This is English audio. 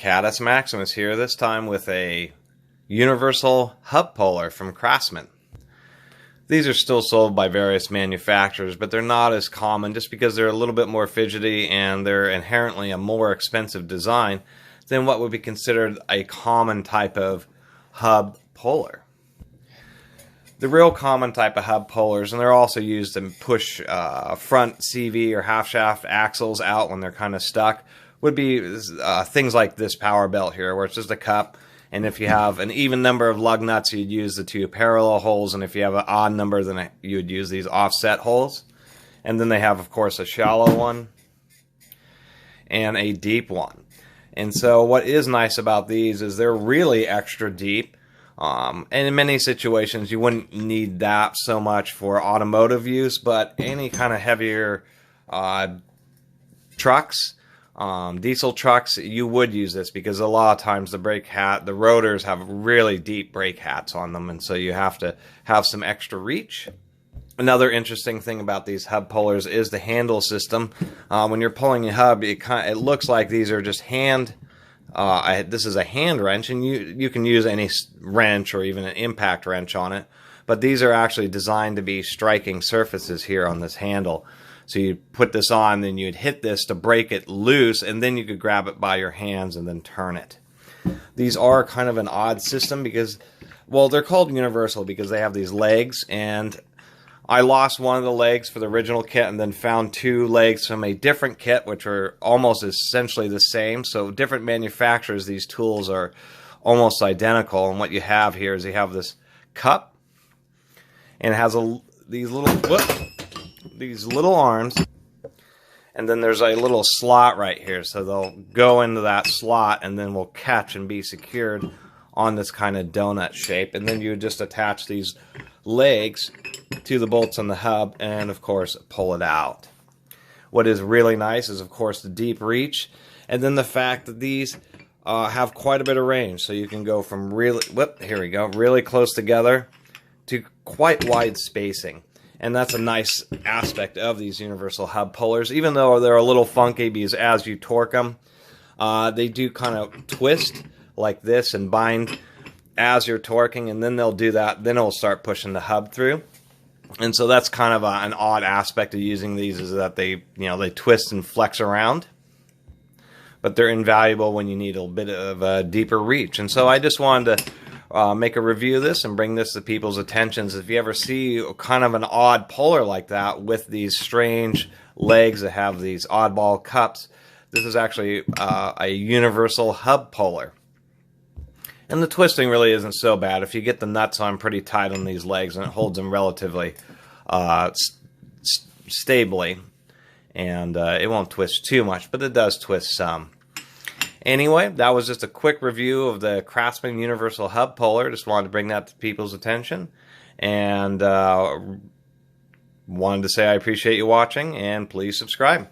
Caddis Maximus here, this time with a universal hub puller from Craftsman. These are still sold by various manufacturers, but they're not as common just because they're a little bit more fidgety and they're inherently a more expensive design than what would be considered a common type of hub puller. The real common type of hub pullers, and they're also used to push front CV or half shaft axles out when they're kind of stuck, would be things like this power belt here, where it's just a cup, and if you have an even number of lug nuts, you'd use the two parallel holes, and if you have an odd number, then you would use these offset holes. And then they have, of course, a shallow one and a deep one. And so what is nice about these is they're really extra deep. And in many situations, you wouldn't need that so much for automotive use, but any kind of heavier trucks, diesel trucks, you would use this because a lot of times the rotors have really deep brake hats on them, and so you have to have some extra reach. Another interesting thing about these hub pullers is the handle system. When you're pulling a hub, it looks like these are just this is a hand wrench, and you can use any wrench or even an impact wrench on it, but these are actually designed to be striking surfaces here on this handle. So you put this on, then you'd hit this to break it loose, and then you could grab it by your hands and then turn it. These are kind of an odd system because, well, they're called universal because they have these legs, and I lost one of the legs for the original kit and then found two legs from a different kit which are almost essentially the same. So different manufacturers, these tools are almost identical, and what you have here is you have this cup, and it has these little arms, and then there's a little slot right here, so they'll go into that slot and then will catch and be secured on this kind of donut shape, and then you just attach these legs to the bolts on the hub and of course pull it out. What is really nice is of course the deep reach, and then the fact that these have quite a bit of range, so you can go from really close together to quite wide spacing. And that's a nice aspect of these universal hub pullers, even though they're a little funky because as you torque them, they do kind of twist like this and bind as you're torquing, and then they'll do that, then it'll start pushing the hub through. And so that's kind of an odd aspect of using these, is that they twist and flex around, but they're invaluable when you need a bit of a deeper reach. And so I just wanted to make a review of this and bring this to people's attentions. If you ever see kind of an odd puller like that with these strange legs that have these oddball cups, this is actually a universal hub puller. And the twisting really isn't so bad. If you get the nuts on pretty tight on these legs, and it holds them relatively stably, and it won't twist too much, but it does twist some. Anyway, that was just a quick review of the Craftsman Universal Hub Puller. Just wanted to bring that to people's attention, and wanted to say I appreciate you watching, and please subscribe.